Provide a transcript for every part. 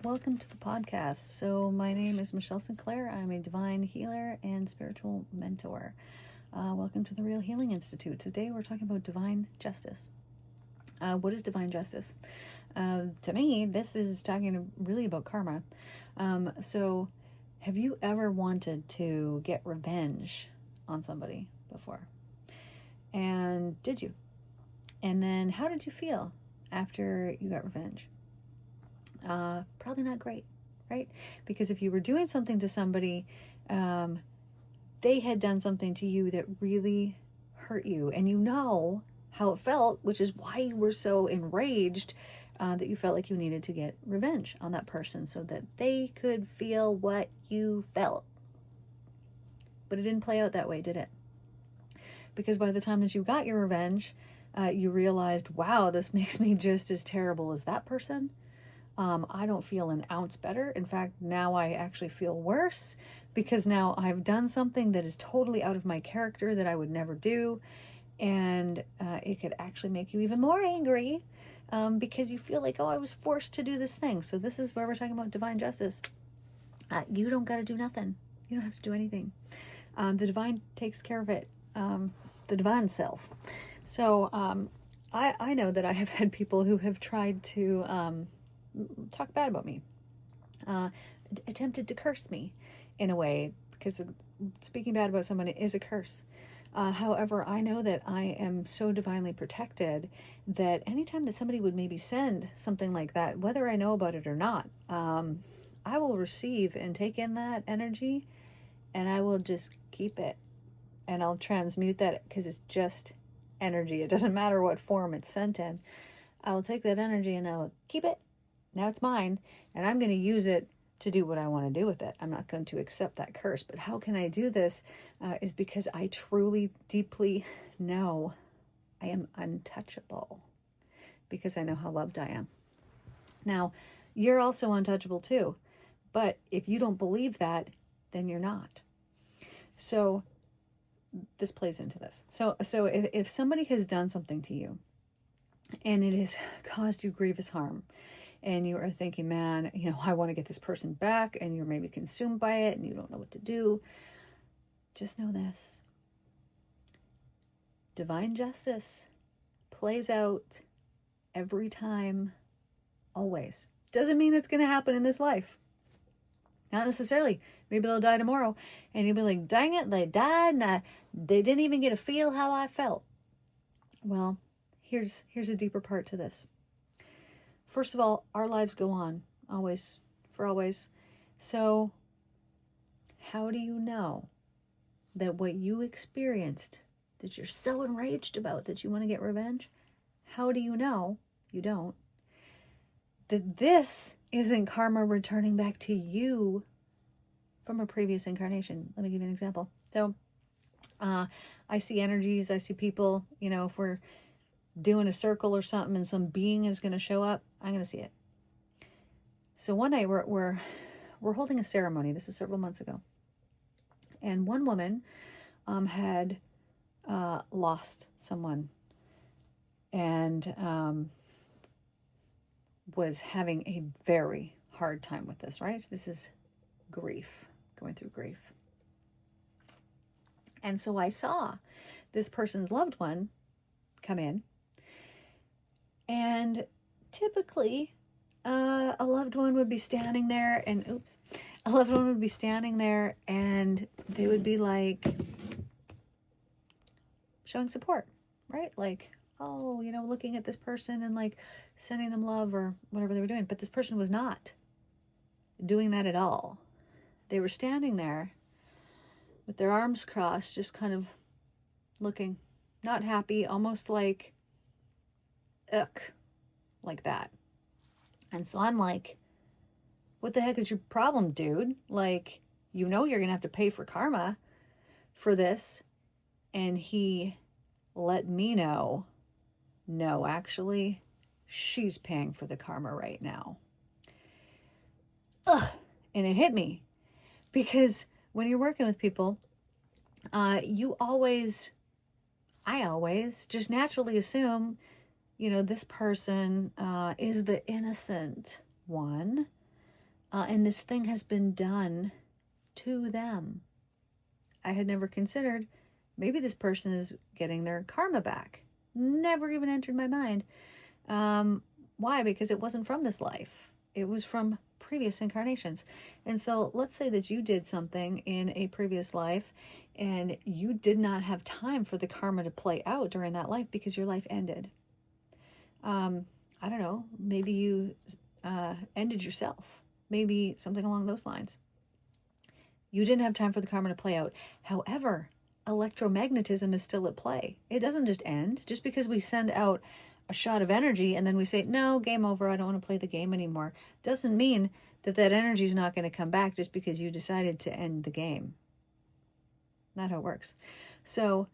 Welcome to the podcast. So, my name is Michelle Sinclair. I'm a divine healer and spiritual mentor. Welcome to the Real Healing Institute. Today, we're talking about divine justice. What is divine justice? To me, this is talking really about karma. So, have you ever wanted to get revenge on somebody before? And did you? And then, how did you feel after you got revenge? Probably not great, right? Because if you were doing something to somebody, they had done something to you that really hurt you, and you know how it felt, which is why you were so enraged that you felt like you needed to get revenge on that person so that they could feel what you felt. But it didn't play out that way, did it? Because by the time that you got your revenge, you realized, wow, this makes me just as terrible as that person. I don't feel an ounce better. In fact, now I actually feel worse because now I've done something that is totally out of my character that I would never do. And it could actually make you even more angry because you feel like, oh, I was forced to do this thing. So this is where we're talking about divine justice. You don't got to do nothing. You don't have to do anything. The divine takes care of it. The divine self. So I know that I have had people who have tried to talk bad about me, attempted to curse me in a way, because speaking bad about someone is a curse. However, I know that I am so divinely protected that anytime that somebody would maybe send something like that, whether I know about it or not, I will receive and take in that energy, and I will just keep it, and I'll transmute that because it's just energy. It doesn't matter what form it's sent in. I'll take that energy and I'll keep it. Now it's mine, and I'm going to use it to do what I want to do with it. I'm not going to accept that curse. But how can I do this? Is because I truly, deeply know I am untouchable, because I know how loved I am. Now, you're also untouchable too. But if you don't believe that, then you're not. So this plays into this. So if somebody has done something to you and it has caused you grievous harm, and you are thinking, man, I want to get this person back, and you're maybe consumed by it and you don't know what to do, just know this. Divine justice plays out every time, always. Doesn't mean it's going to happen in this life. Not necessarily. Maybe they'll die tomorrow, and you'll be like, dang it, they died, and they didn't even get to feel how I felt. Well, here's a deeper part to this. First of all, our lives go on, always, for always. So how do you know that what you experienced, that you're so enraged about, that you want to get revenge, how do you know, you don't, that this isn't karma returning back to you from a previous incarnation? Let me give you an example. So I see energies, I see people, if we're doing a circle or something and some being is going to show up, I'm going to see it. So one night we're holding a ceremony. This is several months ago. And one woman had lost someone and was having a very hard time with this, right? This is grief, going through grief. And so I saw this person's loved one come in. And typically, a loved one would be standing there and, they would be like showing support, right? Like, oh, looking at this person and like sending them love or whatever they were doing. But this person was not doing that at all. They were standing there with their arms crossed, just kind of looking, not happy, almost like, like that. And so I'm like, what the heck is your problem, dude? Like, you're going to have to pay for karma for this. And he let me know, no, actually, she's paying for the karma right now. And it hit me, because when you're working with people, I always just naturally assume, this person is the innocent one, and this thing has been done to them. I had never considered maybe this person is getting their karma back. Never even entered my mind. Why? Because it wasn't from this life. It was from previous incarnations. And so let's say that you did something in a previous life and you did not have time for the karma to play out during that life because your life ended. I don't know, maybe you ended yourself. Maybe something along those lines. You didn't have time for the karma to play out. However, electromagnetism is still at play. It doesn't just end. Just because we send out a shot of energy and then we say, no, game over, I don't want to play the game anymore, doesn't mean that that energy is not going to come back just because you decided to end the game. Not how it works. So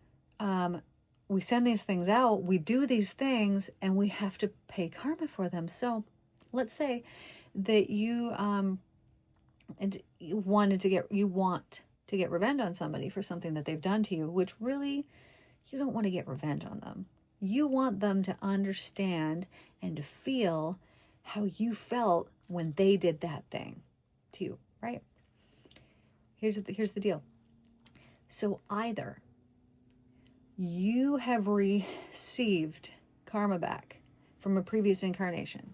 we send these things out, we do these things, and we have to pay karma for them. So let's say that you want to get revenge on somebody for something that they've done to you, which really, you don't want to get revenge on them. You want them to understand and to feel how you felt when they did that thing to you, right? Here's the deal. So either you have received karma back from a previous incarnation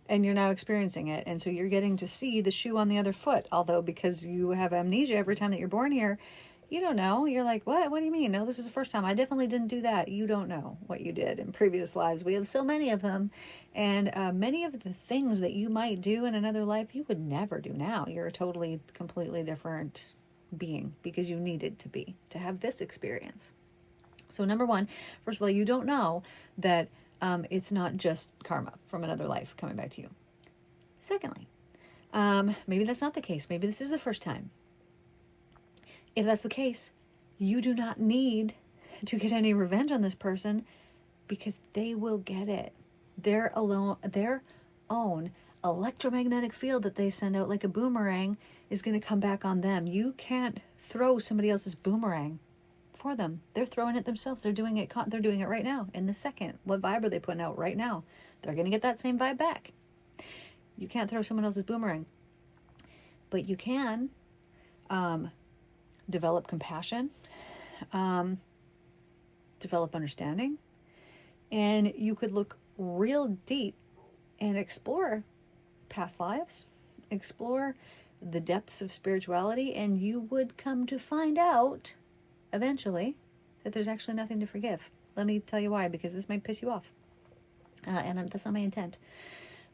and you're now experiencing it, and so you're getting to see the shoe on the other foot, although because you have amnesia every time that you're born here, you don't know. You're like, what do you mean? No, this is the first time. I definitely didn't do that. You don't know what you did in previous lives. We have so many of them, and many of the things that you might do in another life you would never do now. You're a totally completely different being because you needed to be to have this experience. So number one, first of all, you don't know that it's not just karma from another life coming back to you. Secondly, maybe that's not the case. Maybe this is the first time. If that's the case, you do not need to get any revenge on this person because they will get it. Their own electromagnetic field that they send out like a boomerang is going to come back on them. You can't throw somebody else's boomerang for them. They're throwing it themselves. They're doing it right now in the second. What vibe are they putting out right now? They're going to get that same vibe back. You can't throw someone else's boomerang, but you can develop compassion, develop understanding, and you could look real deep and explore past lives, explore the depths of spirituality, and you would come to find out eventually that there's actually nothing to forgive. Let me tell you why, because this might piss you off. And that's not my intent.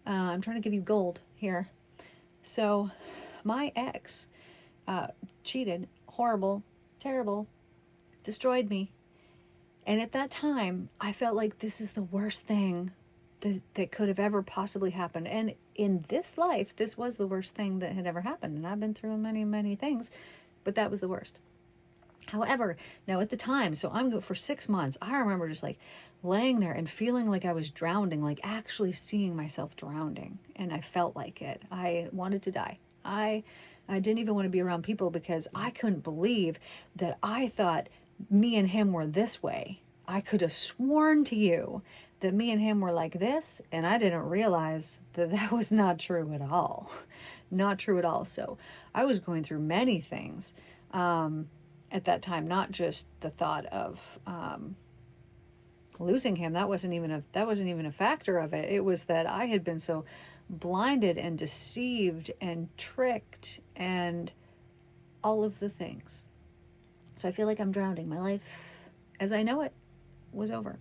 I'm trying to give you gold here. So my ex cheated, horrible, terrible, destroyed me. And at that time, I felt like this is the worst thing that could have ever possibly happened. And in this life, this was the worst thing that had ever happened. And I've been through many, many things, but that was the worst. However, now at the time, so I'm for 6 months, I remember just like laying there and feeling like I was drowning, like actually seeing myself drowning. And I felt like it. I wanted to die. I didn't even want to be around people because I couldn't believe that I thought me and him were this way. I could have sworn to you that me and him were like this, and I didn't realize that that was not true at all. Not true at all. So I was going through many things at that time, not just the thought of losing him. That wasn't even a factor of it. It was that I had been so blinded and deceived and tricked and all of the things. So I feel like I'm drowning. My life, as I know it, was over.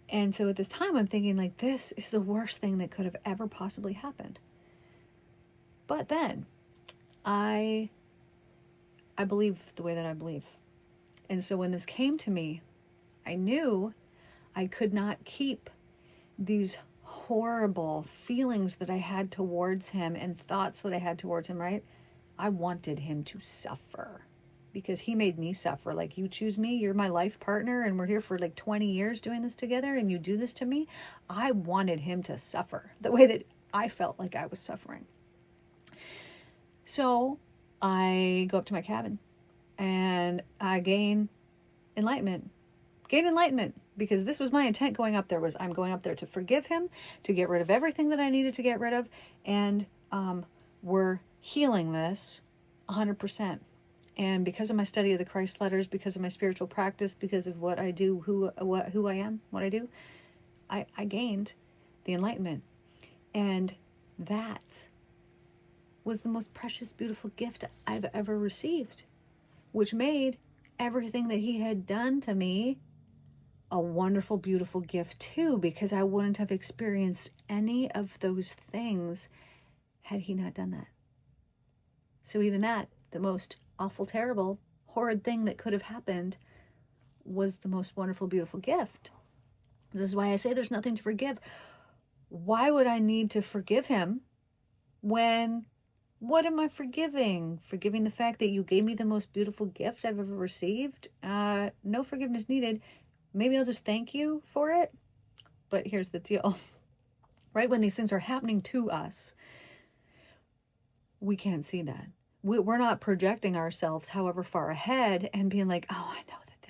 And so at this time, I'm thinking like, this is the worst thing that could have ever possibly happened. But then I believe the way that I believe. And so when this came to me, I knew I could not keep these horrible feelings that I had towards him and thoughts that I had towards him, right? I wanted him to suffer because he made me suffer. Like, you choose me, you're my life partner, and we're here for like 20 years doing this together, and you do this to me. I wanted him to suffer the way that I felt like I was suffering. So I go up to my cabin and I gain enlightenment because this was my intent going up there. Was I'm going up there to forgive him, to get rid of everything that I needed to get rid of, and we're healing this 100%. And because of my study of the Christ letters, because of my spiritual practice, because of what I do, who I am, what I do, I gained the enlightenment. And that was the most precious, beautiful gift I've ever received, which made everything that he had done to me a wonderful, beautiful gift too, because I wouldn't have experienced any of those things had he not done that. So even that, the most awful, terrible, horrid thing that could have happened, was the most wonderful, beautiful gift. This is why I say there's nothing to forgive. Why would I need to forgive him when, what am I forgiving? Forgiving the fact that you gave me the most beautiful gift I've ever received? No forgiveness needed. Maybe I'll just thank you for it. But here's the deal. Right when these things are happening to us, we can't see that. We're not projecting ourselves however far ahead and being like, oh, I know that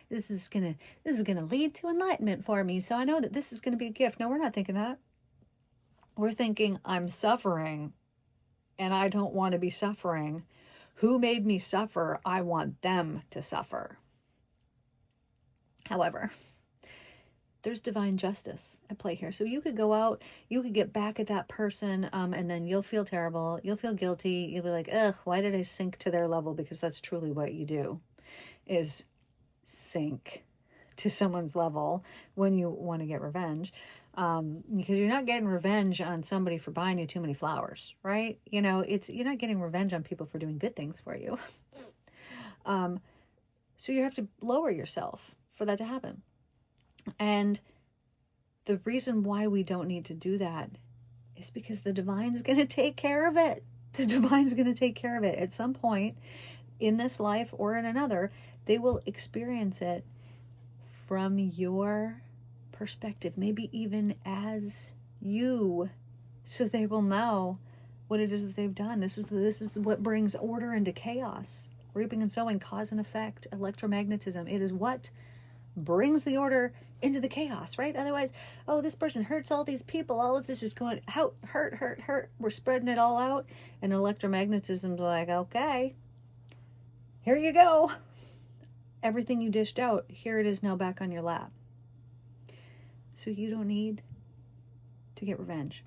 this is gonna lead to enlightenment for me, so I know that this is gonna be a gift. No, we're not thinking that. We're thinking, I'm suffering and I don't want to be suffering. Who made me suffer? I want them to suffer. However, there's divine justice at play here. So you could go out, you could get back at that person, and then you'll feel terrible. You'll feel guilty. You'll be like, ugh, why did I sink to their level? Because that's truly what you do, is sink to someone's level when you want to get revenge. Because you're not getting revenge on somebody for buying you too many flowers, right? You know, you're not getting revenge on people for doing good things for you. So you have to lower yourself for that to happen. And the reason why we don't need to do that is because the divine's going to take care of it. The divine's going to take care of it. At some point in this life or in another, they will experience it from your perspective, maybe even as you, so they will know what it is that they've done. This is what brings order into chaos. Reaping and sowing, cause and effect, electromagnetism. It is what brings the order into the chaos, right? Otherwise, oh, this person hurts all these people. All of this is going out, hurt. We're spreading it all out. And electromagnetism's like, okay, here you go. Everything you dished out, here it is now back on your lap. So you don't need to get revenge.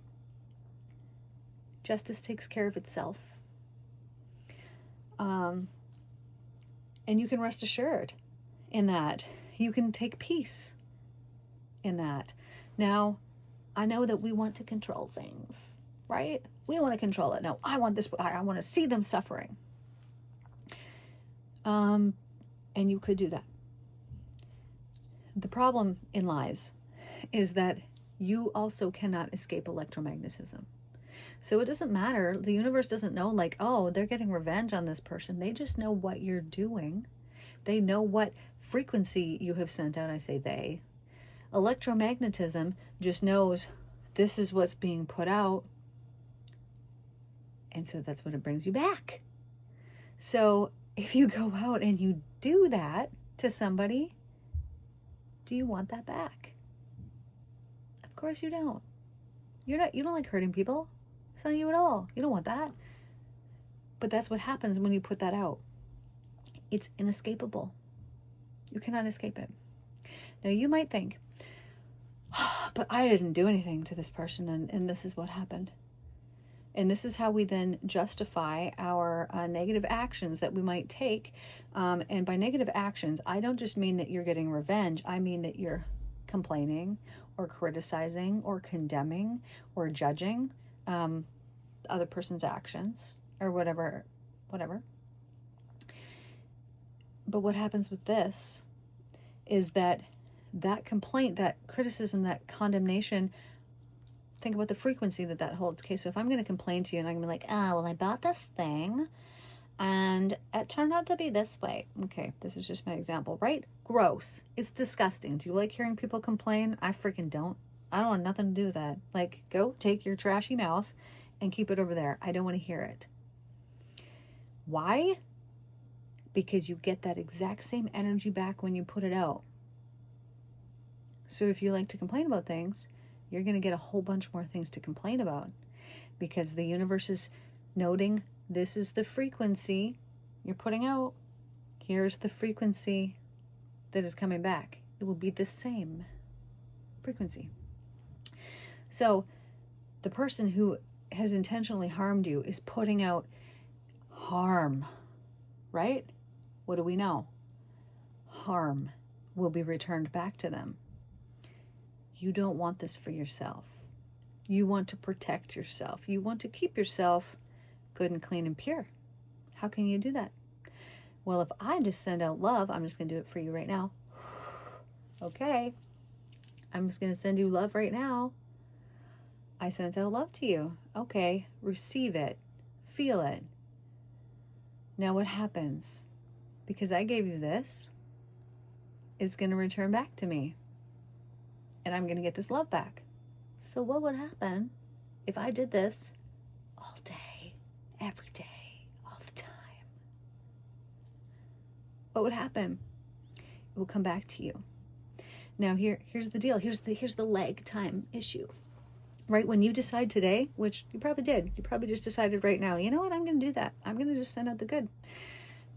Justice takes care of itself. And you can rest assured in that. You can take peace in that. Now, I know that we want to control things, right? We want to control it. No, I want this. I want to see them suffering. And you could do that. The problem in lies is that you also cannot escape electromagnetism. So it doesn't matter. The universe doesn't know, like, oh, they're getting revenge on this person. They just know what you're doing. They know what frequency you have sent out. I say they. Electromagnetism just knows this is what's being put out. And so that's when it brings you back. So if you go out and you do that to somebody, do you want that back? Of course you don't. You don't like hurting people. It's not you at all. You don't want that. But that's what happens when you put that out. It's inescapable. You cannot escape it. Now you might think, but I didn't do anything to this person, and this is what happened. And this is how we then justify our negative actions that we might take. And by negative actions, I don't just mean that you're getting revenge. I mean that you're complaining or criticizing or condemning or judging the other person's actions or whatever. But what happens with this is that complaint, that criticism, that condemnation, think about the frequency that holds. Okay, so if I'm going to complain to you and I'm going to be like, well, I bought this thing and it turned out to be this way. Okay, this is just my example, right? Gross. It's disgusting. Do you like hearing people complain? I freaking don't. I don't want nothing to do with that. Like, go take your trashy mouth and keep it over there. I don't want to hear it. Why? Because you get that exact same energy back when you put it out. So if you like to complain about things, you're going to get a whole bunch more things to complain about. because the universe is noting this is the frequency you're putting out. Here's the frequency that is coming back. It will be the same frequency. So the person who has intentionally harmed you is putting out harm, right? What do we know? Harm will be returned back to them. You don't want this for yourself. You want to protect yourself. You want to keep yourself good and clean and pure. How can you do that? Well, if I just send out love, I'm just going to do it for you right now. Okay. I'm just going to send you love right now. I sent out love to you. Okay. Receive it. Feel it. Now what happens? Because I gave you this, it's going to return back to me. And I'm going to get this love back. So what would happen if I did this all day, every day, all the time? What would happen? It will come back to you. Now here's the deal. Here's the lag time issue. Right when you decide today, which you probably did, you probably just decided right now, you know what, I'm going to do that. I'm going to just send out the good.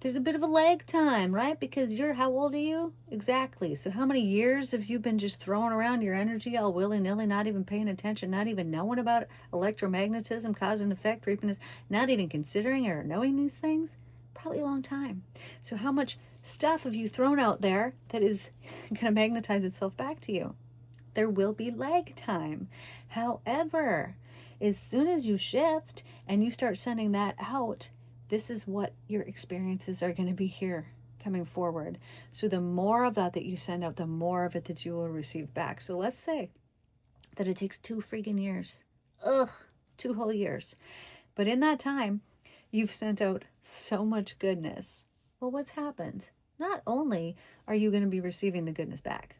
There's a bit of a lag time, right? Because how old are you? Exactly. So how many years have you been just throwing around your energy all willy-nilly, not even paying attention, not even knowing about electromagnetism, cause and effect, reaping, not even considering or knowing these things? Probably a long time. So how much stuff have you thrown out there that is going to magnetize itself back to you? There will be lag time. However, as soon as you shift and you start sending that out, this is what your experiences are going to be here coming forward. So the more of that you send out, the more of it that you will receive back. So let's say that it takes 2 freaking years. 2 whole years. But in that time, you've sent out so much goodness. Well, what's happened? Not only are you going to be receiving the goodness back,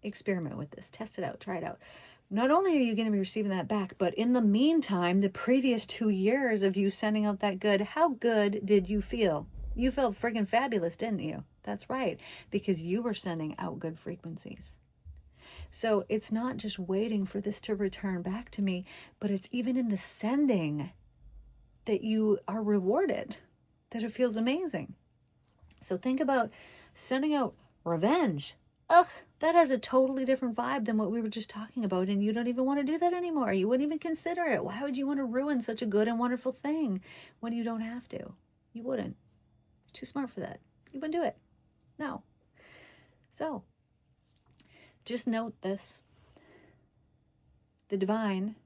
experiment with this, test it out, try it out. Not only are you going to be receiving that back, but in the meantime, the previous 2 years of you sending out that good, how good did you feel? You felt friggin' fabulous, didn't you? That's right, because you were sending out good frequencies. So it's not just waiting for this to return back to me, but it's even in the sending that you are rewarded, that it feels amazing. So think about sending out revenge. That has a totally different vibe than what we were just talking about, and you don't even want to do that anymore. You wouldn't even consider it. Why would you want to ruin such a good and wonderful thing when you don't have to? You wouldn't. You're too smart for that. You wouldn't do it. No. So, just note this. The divine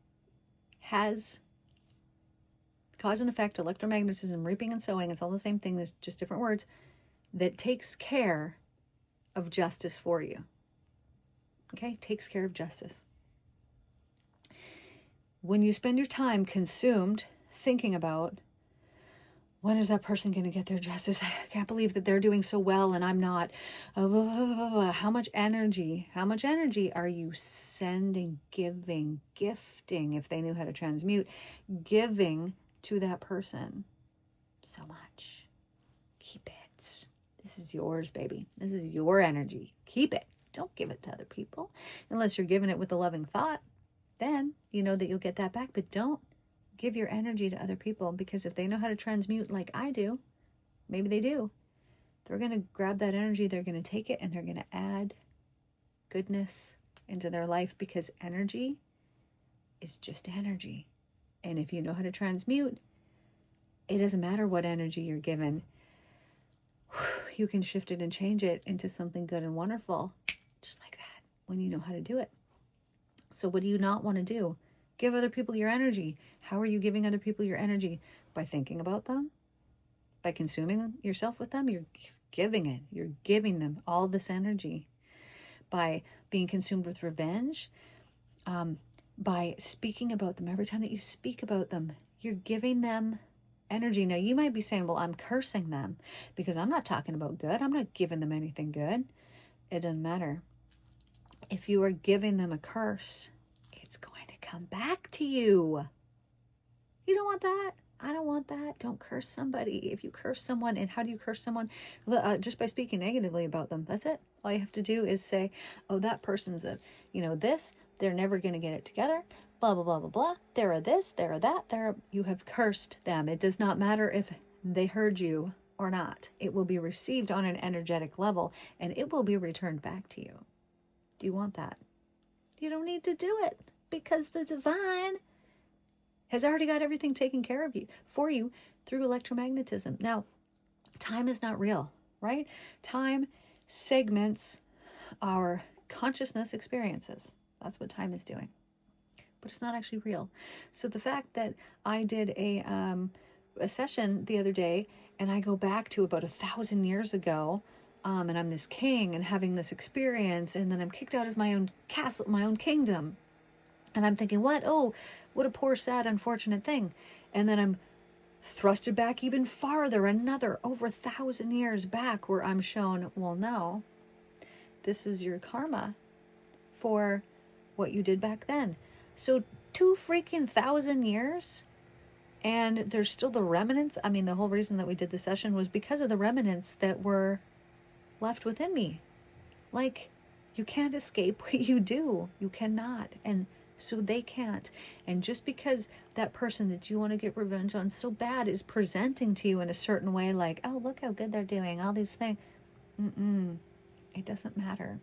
has cause and effect, electromagnetism, reaping and sowing. It's all the same thing. There's just different words. That takes care of justice for you. Okay? Takes care of justice. When you spend your time consumed thinking about, when is that person going to get their justice? I can't believe that they're doing so well and I'm not. How much energy are you sending, giving, gifting, if they knew how to transmute, giving to that person? So much. Keep it. This is yours, baby. This is your energy. Keep it. Don't give it to other people unless you're giving it with a loving thought. Then you know that you'll get that back, but don't give your energy to other people, because if they know how to transmute like I do, maybe they do, they're going to grab that energy, they're going to take it, and they're going to add goodness into their life, because energy is just energy. And if you know how to transmute, it doesn't matter what energy you're given. You can shift it and change it into something good and wonderful, just like that, when you know how to do it. So what do you not want to do? Give other people your energy. How are you giving other people your energy? By thinking about them? By consuming yourself with them? You're giving it. You're giving them all this energy. By being consumed with revenge? By speaking about them. Every time that you speak about them, you're giving them energy. Now, you might be saying, well, I'm cursing them because I'm not talking about good. I'm not giving them anything good. It doesn't matter. If you are giving them a curse, it's going to come back to you. You don't want that. I don't want that. Don't curse somebody. If you curse someone, and how do you curse someone? Just by speaking negatively about them. That's it. All you have to do is say, oh, that person's they're never going to get it together. blah, blah, blah, blah, blah. They're this, they're that, you have cursed them. It does not matter if they heard you or not. It will be received on an energetic level and it will be returned back to you. Do you want that? You don't need to do it because the divine has already got everything taken care of you for you through electromagnetism. Now, time is not real, right? Time segments our consciousness experiences. That's what time is doing. But it's not actually real. So the fact that I did a session the other day and I go back to about 1,000 years ago, and I'm this king and having this experience, and then I'm kicked out of my own castle, my own kingdom. And I'm thinking, what? Oh, what a poor, sad, unfortunate thing. And then I'm thrusted back even farther, another over 1,000 years back, where I'm shown, well, no, this is your karma for what you did back then. So 2,000 years, and there's still the remnants. I mean, the whole reason that we did the session was because of the remnants that were left within me. Like, you can't escape what you do. You cannot. And so they can't. And just because that person that you want to get revenge on so bad is presenting to you in a certain way, like, oh, look how good they're doing, all these things. It doesn't matter.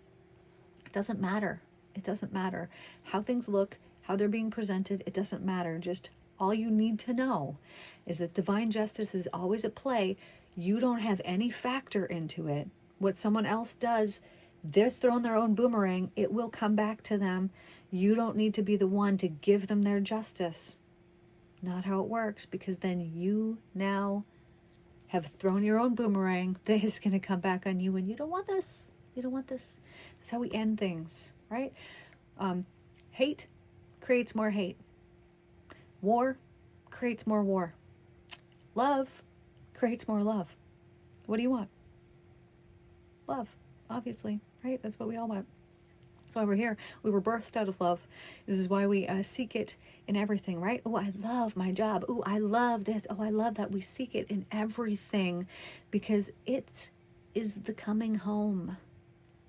It doesn't matter. It doesn't matter how things look, how they're being presented. It doesn't matter. Just all you need to know is that divine justice is always at play. You don't have any factor into it. What someone else does, they're throwing their own boomerang. It will come back to them. You don't need to be the one to give them their justice. Not how it works, because then you now have thrown your own boomerang that is going to come back on you, and you don't want this. You don't want this. That's how we end things, right? Hate creates more hate. War creates more war. Love creates more love. What do you want? Love, obviously, right? That's what we all want. That's why we're here. We were birthed out of love. This is why we seek it in everything, right? Oh, I love my job. Oh, I love this. Oh, I love that. We seek it in everything because it is the coming home.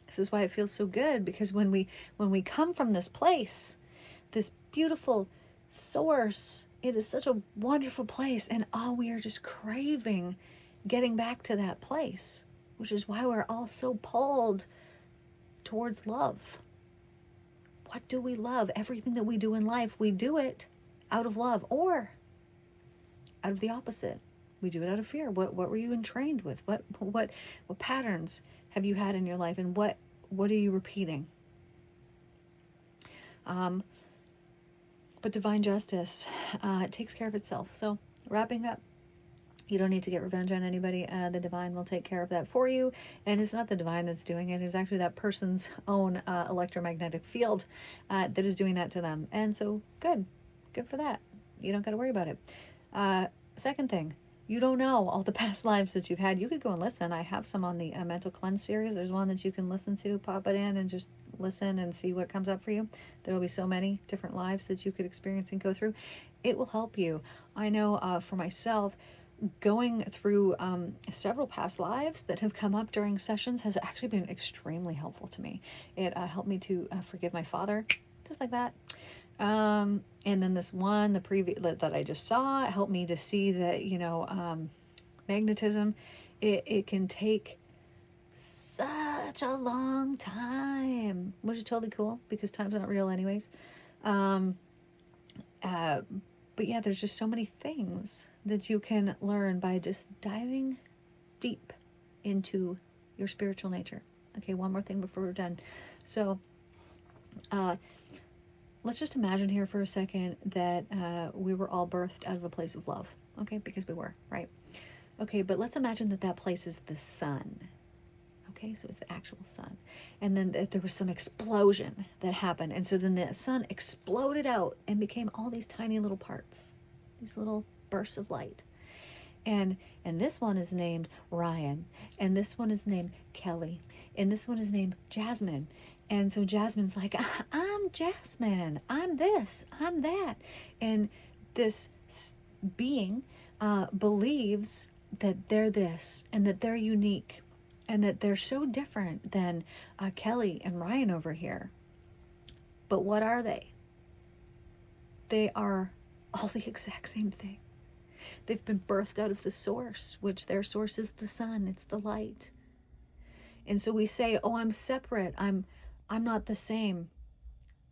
This is why it feels so good, because when we come from this place, this beautiful source, it is such a wonderful place, and we are just craving getting back to that place, which is why we're all so pulled towards love. What do we love? Everything that we do in life, we do it out of love or out of the opposite. We do it out of fear. What were you entrained with? What patterns have you had in your life, and what are you repeating? But divine justice takes care of itself. So wrapping up, you don't need to get revenge on anybody. The divine will take care of that for you. And it's not the divine that's doing it. It's actually that person's own electromagnetic field that is doing that to them. And so good for that. You don't got to worry about it. Second thing, you don't know all the past lives that you've had. You could go and listen. I have some on the Mental Cleanse series. There's one that you can listen to, pop it in and just listen and see what comes up for you. There will be so many different lives that you could experience and go through. It will help you. I know for myself, going through several past lives that have come up during sessions has actually been extremely helpful to me. It helped me to forgive my father, just like that. And then this one, the previous that I just saw, helped me to see that, magnetism, it can take such a long time, which is totally cool because time's not real anyways. But yeah, there's just so many things that you can learn by just diving deep into your spiritual nature. Okay, one more thing before we're done. So, let's just imagine here for a second that we were all birthed out of a place of love. Okay, because we were, right? Okay, but let's imagine that place is the sun. Okay, so it's the actual sun. And then there was some explosion that happened. And so then the sun exploded out and became all these tiny little parts, these little bursts of light. And this one is named Ryan. And this one is named Kelly. And this one is named Jasmine. And so Jasmine's like, I'm Jasmine. I'm this. I'm that. And this being believes that they're this and that they're unique and that they're so different than Kelly and Ryan over here. But what are they? they are all the exact same thing. They've been birthed out of the source, which their source is the sun, it's the light. And so we say, oh, I'm separate, I'm not the same.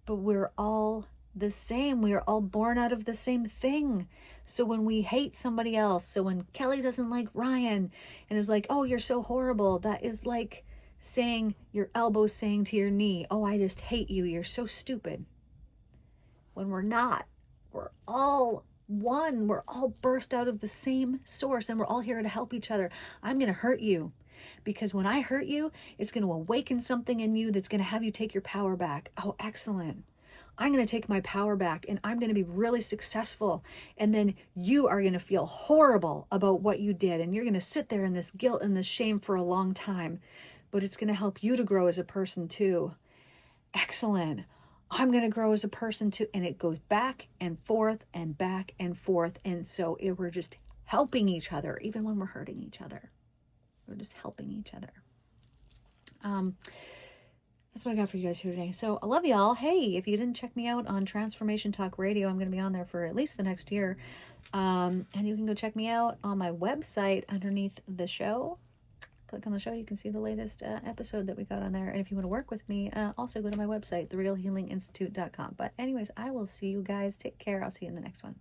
But we're all the same. We are all born out of the same thing. So when we hate somebody else, so when Kelly doesn't like Ryan and is like, oh, you're so horrible, that is like saying your elbow saying to your knee, oh, I just hate you, you're so stupid. When we're not, we're all one. We're all burst out of the same source, and we're all here to help each other. I'm going to hurt you because when I hurt you, it's going to awaken something in you that's going to have you take your power back. Oh, excellent. I'm going to take my power back and I'm going to be really successful. And then you are going to feel horrible about what you did. And you're going to sit there in this guilt and this shame for a long time. But it's going to help you to grow as a person too. Excellent. I'm going to grow as a person too. And it goes back and forth and back and forth. And so we're just helping each other, even when we're hurting each other. We're just helping each other. That's what I got for you guys here today. So I love y'all. Hey, if you didn't check me out on Transformation Talk Radio, I'm going to be on there for at least the next year. And you can go check me out on my website underneath the show. Click on the show. You can see the latest episode that we got on there. And if you want to work with me, also go to my website, therealhealinginstitute.com. But anyways, I will see you guys. Take care. I'll see you in the next one.